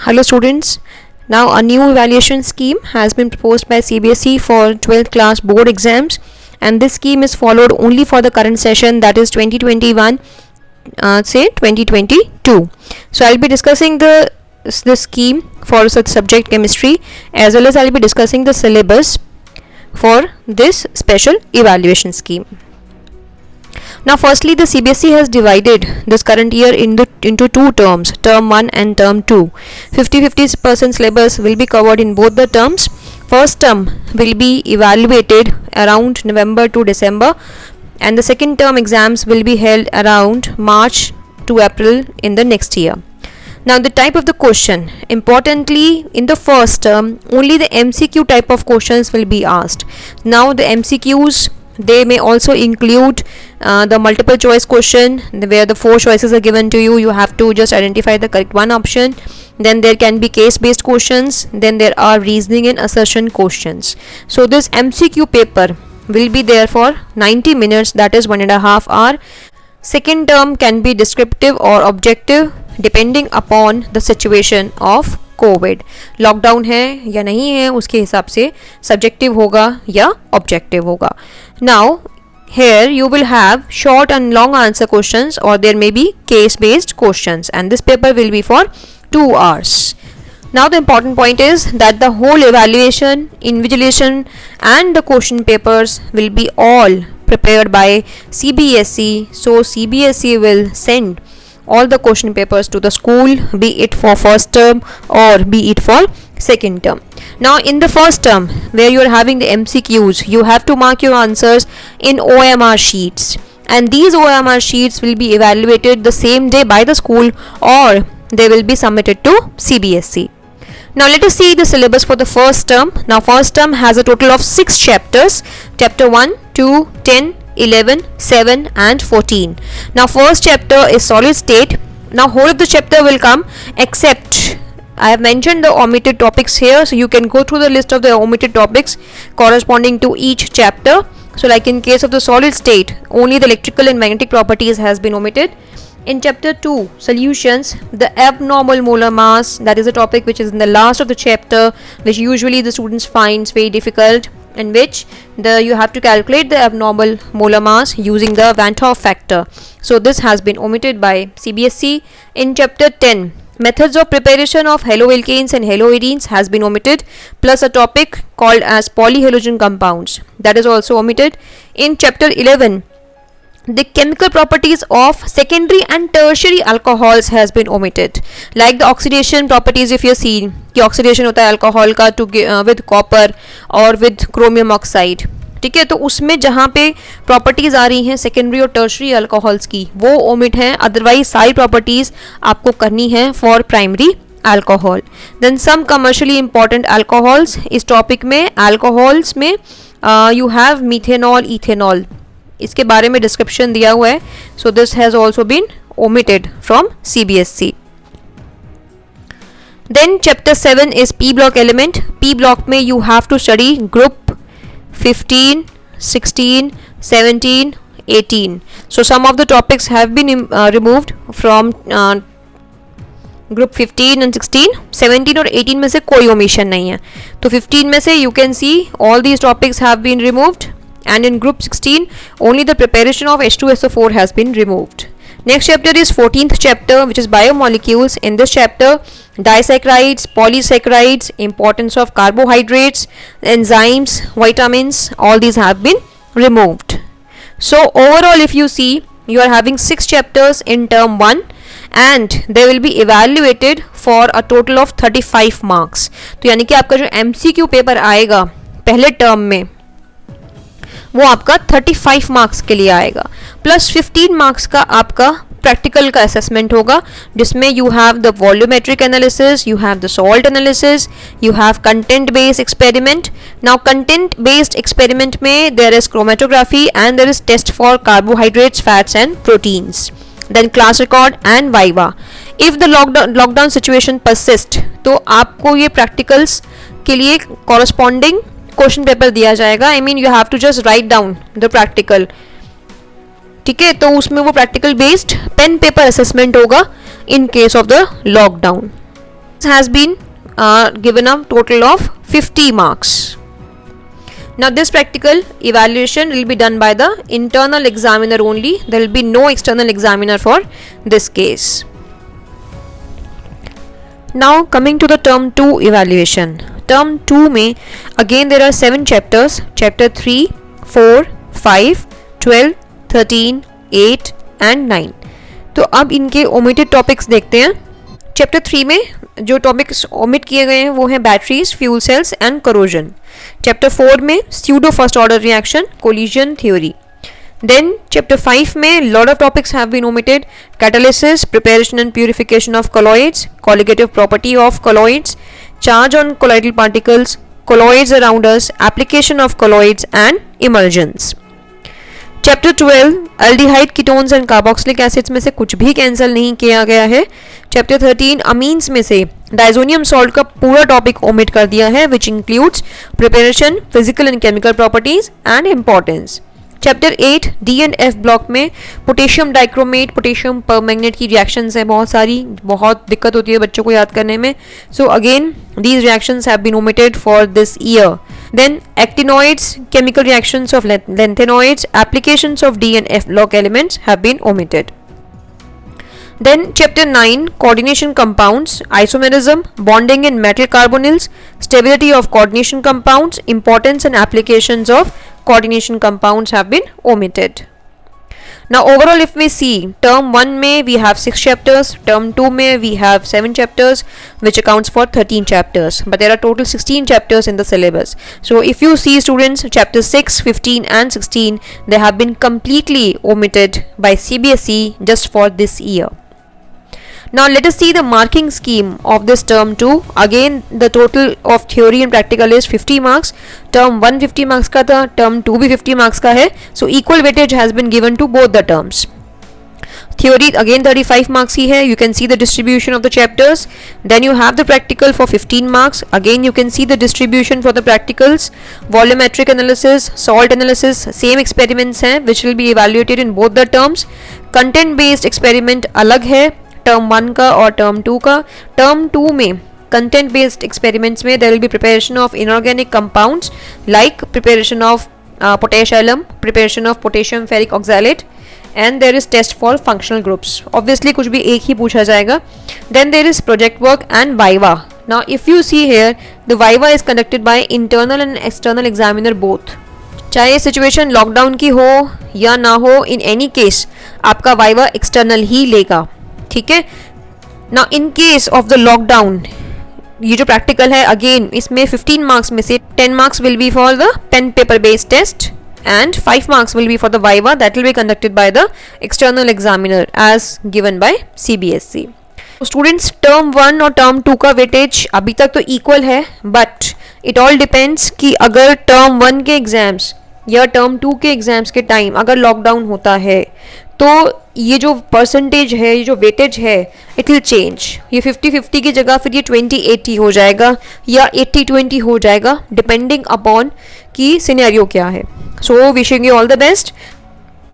Hello students. Now a new evaluation scheme has been proposed by CBSE for 12th class board exams, and this scheme is followed only for the current session, that is 2021 say 2022. So I'll be discussing the scheme for such subject chemistry, as well as I'll be discussing the syllabus for this special evaluation scheme. Now firstly, the CBSE has divided this current year into two terms, term 1 and term 2. 50% syllabus will be covered in both the terms. First term will be evaluated around November to December, and the second term exams will be held around March to April in the next year. Now the type of the question, importantly in the first term only the MCQ type of questions will be asked. Now the MCQs, they may also include the multiple choice question where the 4 choices are given to you. You have to just identify the correct one option. Then there can be case based questions. Then there are reasoning and assertion questions. So this MCQ paper will be there for 90 minutes, that is 1.5 hours. Second term can be descriptive or objective depending upon the situation of Covid. Lockdown है या नहीं है उसके हिसाब से subjective होगा या objective होगा. Now here you will have short and long answer questions, or there may be case based questions, and this paper will be for 2 hours. Now the important point is that the whole evaluation, invigilation and the question papers will be all prepared by CBSE. So CBSE will send all the question papers to the school, be it for first term or be it for second term. Now in the first term where you are having the MCQs, you have to mark your answers in OMR sheets, and these OMR sheets will be evaluated the same day by the school, or they will be submitted to CBSE. Now let us see the syllabus for the first term. Now first term has a total of 6 chapters, chapter 1, 2, 10, 11, 7 and 14. Now first chapter is solid state. Now whole of the chapter will come, except I have mentioned the omitted topics here, so you can go through the list of the omitted topics corresponding to each chapter. So like in case of the solid state, only the electrical and magnetic properties has been omitted. In chapter 2, solutions, the abnormal molar mass, that is a topic which is in the last of the chapter, which usually the students finds very difficult, in which you have to calculate the abnormal molar mass using the Van 't Hoff factor. So this has been omitted by CBSE. In chapter 10, methods of preparation of haloalkanes and haloarenes has been omitted, plus a topic called as polyhalogen compounds, that is also omitted. In chapter 11, the chemical properties of secondary and tertiary alcohols has been omitted, like the oxidation properties. If you see कि oxidation होता है alcohol का to with copper और with chromium oxide, ठीक है, तो उसमें जहाँ पे प्रॉपर्टीज़ आ रही हैं सेकेंडरी और टर्शरी अल्कोहल्स की, वो ओमिट हैं. अदरवाइज सारी प्रॉपर्टीज़ आपको करनी है for primary alcohol. Then some commercially important alcohols, इस टॉपिक में अल्कोहल्स में यू हैव मीथेनॉल, इथेनॉल, इसके बारे में डिस्क्रिप्शन दिया हुआ है. So this has also been omitted from CBSE. Then chapter 7 is P block element. P block में you have to study group 15, 16, 17, 18. So some of the topics have been removed from group 15 and 16. 17 और 18 में से कोई omission नहीं है. तो 15 में से you can see all these topics have been removed, and in group 16 only the preparation of H2SO4 has been removed. Next chapter is 14th chapter, which is biomolecules. In this chapter, disaccharides, polysaccharides, importance of carbohydrates, enzymes, vitamins, all these have been removed. So overall if you see, you are having 6 chapters in term 1, and they will be evaluated for a total of 35 marks. तो यानी कि आपका जो MCQ paper आएगा पहले term में वो आपका 35 मार्क्स के लिए आएगा, प्लस 15 मार्क्स का आपका प्रैक्टिकल का असेसमेंट होगा, जिसमें you have the volumetric analysis, you have the salt analysis, you have content based experiment. Now content based experiment में there is chromatography and there is test for carbohydrates, fats and proteins. Then class record and viva. If the lockdown situation persist, तो आपको ये practicals के लिए corresponding question paper दिया जाएगा. I mean you have to just write down the practical, ठीक है, तो उसमें वो practical based pen paper assessment होगा in case of the lockdown. has been given a total of 50 marks. Now this practical evaluation will be done by the internal examiner only. There will be no external examiner for this case. Now coming to the term 2 evaluation. Term 2 में again there are 7 chapters. Chapter 3, 4, 5, 12, 13, 8 and 9. तो अब इनके omitted topics देखते हैं. Chapter 3 में जो topics omit किए गए हैं वो हैं batteries, fuel cells and corrosion. Chapter 4 में pseudo first order reaction, collision theory. Then chapter 5 में lot of topics have been omitted. Catalysis, preparation and purification of colloids, colligative property of colloids, charge on colloidal particles, colloids around us, application of colloids and emergence. Chapter 12 aldehyde, ketones and carboxylic acids में से कुछ भी cancel नहीं किया गया है. Chapter 13 amines में से डाइजोनियम सॉल्ट का पूरा टॉपिक ओमिट कर दिया है, which includes preparation, physical and chemical properties and importance. Chapter 8 D and F block में पोटेशियम डाइक्रोमेट, पोटेशियम परमैंगनेट की रिएक्शंस हैं बहुत सारी, बहुत दिक्कत होती है बच्चों को याद करने में. So again these reactions have been omitted for this year. Then actinoids, chemical reactions of lanthanoids, applications of D and F block elements have been omitted. Then chapter 9 coordination compounds, isomerism, bonding in metal carbonyls, stability of coordination compounds, importance and applications of coordination compounds have been omitted. Now overall if we see term 1 में we have 6 chapters, term 2 में we have 7 chapters which accounts for 13 chapters, but there are total 16 chapters in the syllabus. So if you see students, chapter 6, 15 and 16 they have been completely omitted by CBSE just for this year. Now let us see the marking scheme of this term 2. Again the total of theory and practical is 50 marks. Term 1 50 marks का था, term 2 भी 50 marks का है. So equal weightage has been given to both the terms. Theory again 35 marks ही है. You can see the distribution of the chapters. Then you have the practical for 15 marks. Again you can see the distribution for the practicals. Volumetric analysis, salt analysis, same experiments हैं which will be evaluated in both the terms. Content based experiment अलग है term 1 का और term 2 का. Term 2 में content based experiments में there will be preparation of inorganic compounds like preparation of potash alum, preparation of potassium ferric oxalate and there is test for functional groups. Obviously कुछ भी एक ही पूछा जाएगा. Then there is project work and viva. Now if you see here the viva is conducted by internal and external examiner both. चाहे situation lockdown की हो या ना हो, इन एनी केस आपका वाइवा एक्सटर्नल ही लेगा. ठीक है. Now in case of the lockdown ये जो प्रैक्टिकल है अगेन इसमें 15 मार्क्स में से 10 marks will be for the pen paper based test and 5 marks will be for the viva that will be conducted by the external examiner as given by CBSE. Students term 1 और term 2 का weightage अभी तक तो equal है, but it all depends कि अगर term 1 के exams या term 2 के एग्जाम्स के टाइम अगर लॉकडाउन होता है तो ये जो परसेंटेज है, ये जो वेटेज है, इट विल चेंज. ये 50-50 की जगह फिर ये 20-80 हो जाएगा या 80-20 हो जाएगा डिपेंडिंग अपॉन कि सिनेरियो क्या है. So wishing you all the best.